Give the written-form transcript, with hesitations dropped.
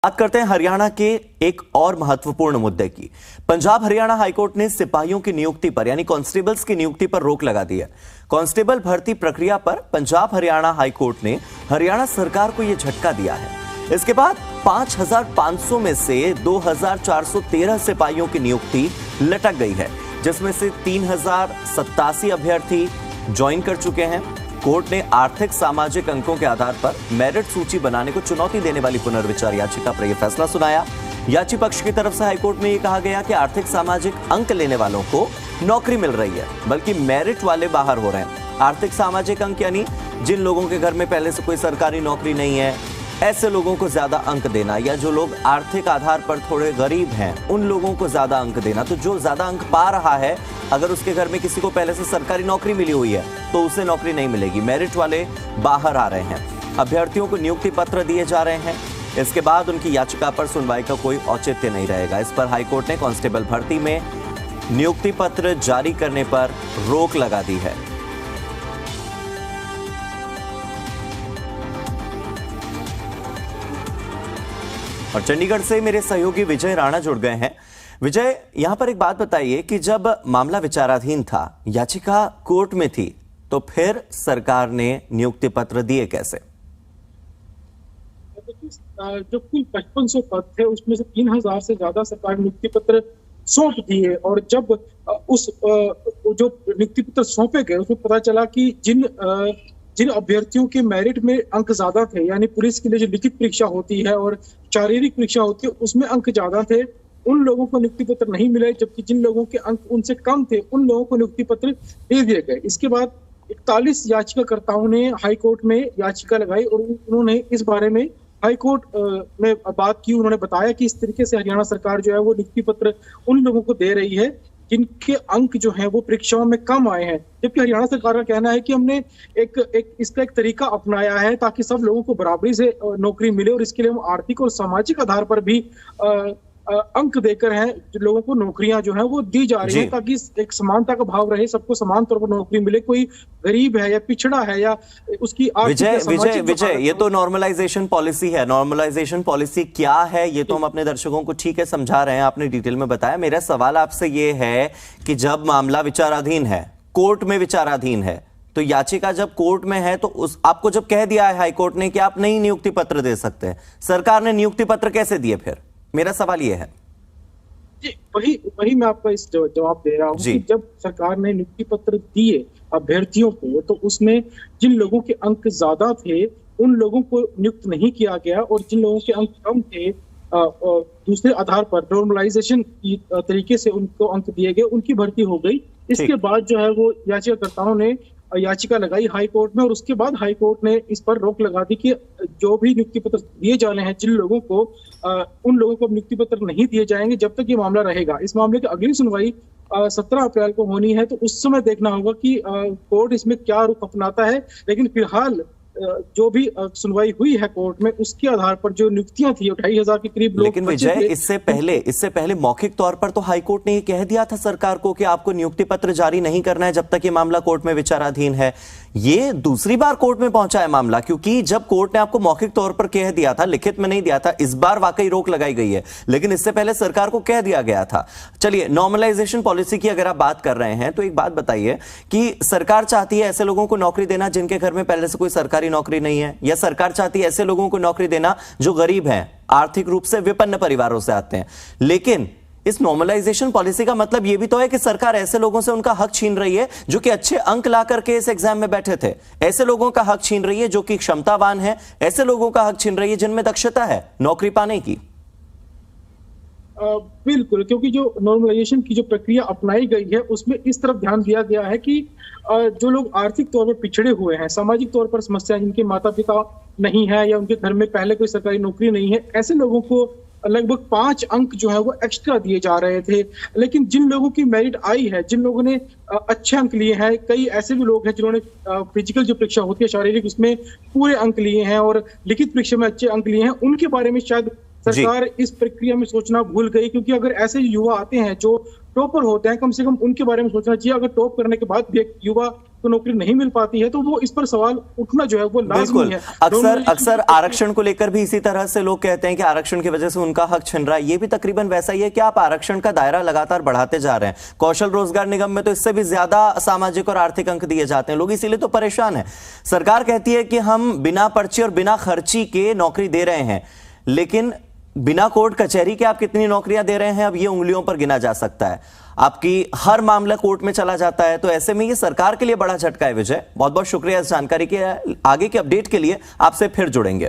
बात करते हैं हरियाणा के एक और महत्वपूर्ण मुद्दे की। पंजाब हरियाणा हाईकोर्ट ने सिपाहियों की नियुक्ति पर यानी कांस्टेबल्स की नियुक्ति पर रोक लगा दी है। कांस्टेबल भर्ती प्रक्रिया पर पंजाब हरियाणा हाईकोर्ट ने हरियाणा सरकार को यह झटका दिया है। इसके बाद 5,500 में से 2,413 सिपाहियों की नियुक्ति लटक गई है, जिसमें से 3,087 अभ्यर्थी ज्वाइन कर चुके हैं। कोर्ट ने आर्थिक सामाजिक अंकों के आधार पर मेरिट सूची बनाने को चुनौती देने वाली पुनर्विचार याचिका पर यह फैसला सुनाया। याची पक्ष की तरफ से हाईकोर्ट में यह कहा गया कि आर्थिक सामाजिक अंक लेने वालों को नौकरी मिल रही है, बल्कि मेरिट वाले बाहर हो रहे हैं। आर्थिक सामाजिक अंक यानी जिन लोगों के घर में पहले से कोई सरकारी नौकरी नहीं है, ऐसे लोगों को ज्यादा अंक देना, या जो लोग आर्थिक आधार पर थोड़े गरीब हैं उन लोगों को ज्यादा अंक देना। तो जो ज्यादा अंक पा रहा है, अगर उसके घर में किसी को पहले से सरकारी नौकरी मिली हुई है तो उसे नौकरी नहीं मिलेगी। मेरिट वाले बाहर आ रहे हैं। अभ्यर्थियों को नियुक्ति पत्र दिए जा रहे हैं। इसके बाद उनकी याचिका पर सुनवाई का कोई औचित्य नहीं रहेगा। इस पर हाईकोर्ट ने कांस्टेबल भर्ती में नियुक्ति पत्र जारी करने पर रोक लगा दी है। और चंडीगढ़ से मेरे सहयोगी विजय राणा जुड़ गए हैं। विजय, यहां पर एक बात बताइए कि जब मामला विचाराधीन था, याचिका कोर्ट में थी, तो फिर सरकार ने नियुक्ति पत्र दिए कैसे? जो कुल 5500 पद थे उसमें से 3000 से ज्यादा सरकार नियुक्ति पत्र सौंप दिए, और जब उस जो नियुक्ति पत्र सौंपे गए उसमें पता चला कि जिन अभ्यर्थियों के मेरिट में अंक ज्यादा थे, यानी पुलिस के लिए जो लिखित परीक्षा होती है और शारीरिक परीक्षा होती है उसमें अंक ज्यादा थे, उन लोगों को नियुक्ति पत्र नहीं मिले, जबकि जिन लोगों के अंक उनसे कम थे उन लोगों को नियुक्ति पत्र दे दिए गए। इसके बाद 41 याचिकाकर्ताओं ने हाईकोर्ट में याचिका लगाई और उन्होंने इस बारे में हाईकोर्ट में बात की। उन्होंने बताया कि इस तरीके से हरियाणा सरकार जो है वो नियुक्ति पत्र उन लोगों को दे रही है जिनके अंक जो हैं वो परीक्षाओं में कम आए हैं, जबकि हरियाणा सरकार का कहना है कि हमने इसका एक तरीका अपनाया है ताकि सब लोगों को बराबरी से नौकरी मिले, और इसके लिए हम आर्थिक और सामाजिक आधार पर भी अंक देकर हैं लोगों को नौकरियां जो है वो दी जा रही है, ताकि एक समानता का भाव रहे, सबको समान तौर पर नौकरी मिले। कोई गरीब है या पिछड़ा है या उसकी विजय, ये तो नॉर्मलाइजेशन पॉलिसी है। नॉर्मलाइजेशन पॉलिसी क्या है ये तो हम अपने दर्शकों को ठीक है समझा रहे हैं, आपने डिटेल में बताया। मेरा सवाल आपसे ये है कि जब मामला विचाराधीन है, कोर्ट में विचाराधीन है, तो याचिका जब कोर्ट में है तो आपको जब कह दिया है हाईकोर्ट ने कि आप नहीं नियुक्ति पत्र दे सकते, सरकार ने नियुक्ति पत्र कैसे दिए? फिर मेरा सवाल यह है जी, वही मैं आपका इस जवाब दे रहा हूँ कि जब सरकार ने नियुक्ति पत्र दिए अभ्यर्थियों को, तो उसमें जिन लोगों के अंक ज्यादा थे उन लोगों को नियुक्त नहीं किया गया, और जिन लोगों के अंक कम थे दूसरे आधार पर नॉर्मलाइजेशन की तरीके से उनको अंक दिए गए, उनकी भर्ती हो गई। इसके बाद जो है वो याचिकाकर्ताओं ने याचिका लगाई हाईकोर्ट में, और उसके बाद हाईकोर्ट ने इस पर रोक लगा दी कि जो भी नियुक्ति पत्र दिए जाने हैं जिन लोगों को, उन लोगों को नियुक्ति पत्र नहीं दिए जाएंगे जब तक ये मामला रहेगा। इस मामले की अगली सुनवाई 17 अप्रैल को होनी है, तो उस समय देखना होगा कि कोर्ट इसमें क्या रुख अपनाता है। लेकिन फिलहाल जो भी सुनवाई हुई है कोर्ट में, उसके आधार पर जो नियुक्तियां थी 2,500 के करीब लोग। लेकिन विजय, इससे पहले मौखिक तौर पर तो हाईकोर्ट ने ये कह दिया था सरकार को कि आपको नियुक्ति पत्र जारी नहीं करना है जब तक ये मामला कोर्ट में विचाराधीन है। ये दूसरी बार कोर्ट में पहुंचा है मामला, क्योंकि जब कोर्ट ने आपको मौखिक तौर पर कह दिया था, लिखित में नहीं दिया था, इस बार वाकई रोक लगाई गई है, लेकिन इससे पहले सरकार को कह दिया गया था। चलिए, नॉर्मलाइजेशन पॉलिसी की अगर आप बात कर रहे हैं तो एक बात बताइए कि सरकार चाहती है ऐसे लोगों को नौकरी देना जिनके घर में पहले से कोई सरकारी नौकरी नहीं है, या सरकार चाहती है ऐसे लोगों को नौकरी देना जो गरीब हैं, आर्थिक रूप से विपन्न परिवारों से आते हैं? लेकिन इस नॉर्मलाइजेशन पॉलिसी का मतलब यह भी तो है कि सरकार ऐसे लोगों से उनका हक छीन रही है जो कि अच्छे अंक ला करके इस एग्जाम में बैठे थे, ऐसे लोगों का हक छीन रही है जो कि क्षमतावान है, ऐसे लोगों का हक छीन रही है जिनमें दक्षता है नौकरी पाने की। बिल्कुल, क्योंकि जो नॉर्मलाइजेशन की जो प्रक्रिया अपनाई गई है उसमें इस तरफ ध्यान दिया गया है कि जो लोग आर्थिक तौर पर पिछड़े हुए हैं, सामाजिक तौर पर समस्या, जिनके माता पिता नहीं है या उनके घर में पहले कोई सरकारी नौकरी नहीं है, ऐसे लोगों को लगभग 5 अंक जो है वो एक्स्ट्रा दिए जा रहे थे। लेकिन जिन लोगों की मेरिट आई है, जिन लोगों ने अच्छे अंक लिए हैं, कई ऐसे भी लोग हैं जिन्होंने फिजिकल जो परीक्षा होती है शारीरिक, उसमें पूरे अंक लिए हैं और लिखित परीक्षा में अच्छे अंक लिए हैं, उनके बारे में शायद सरकार इस प्रक्रिया में सोचना भूल गई। क्योंकि अगर ऐसे युवा आते हैं जो टॉपर होते हैं, कम से कम उनके बारे में सोचना चाहिए। अगर टॉप करने के बाद भी एक युवा को नौकरी नहीं मिल पाती है, तो वो इस पर सवाल उठना जो है वो लाजमी बिल्कुल। है। अक्सर आरक्षण को लेकर भी इसी तरह से लोग कहते हैं कि आरक्षण की वजह से उनका हक छिन रहा है। ये भी तकरीबन वैसा ही है कि आप आरक्षण का दायरा लगातार बढ़ाते जा रहे हैं। कौशल रोजगार निगम में तो इससे भी ज्यादा सामाजिक और आर्थिक अंक दिए जाते हैं। लोग इसीलिए तो परेशान हैं। सरकार कहती है कि हम बिना पर्ची और बिना खर्ची के नौकरी दे रहे हैं, लेकिन बिना कोर्ट कचहरी के आप कितनी नौकरियां दे रहे हैं, अब ये उंगलियों पर गिना जा सकता है। आपकी हर मामला कोर्ट में चला जाता है, तो ऐसे में ये सरकार के लिए बड़ा झटका है। विजय, बहुत बहुत शुक्रिया इस जानकारी के। आगे के अपडेट के लिए आपसे फिर जुड़ेंगे।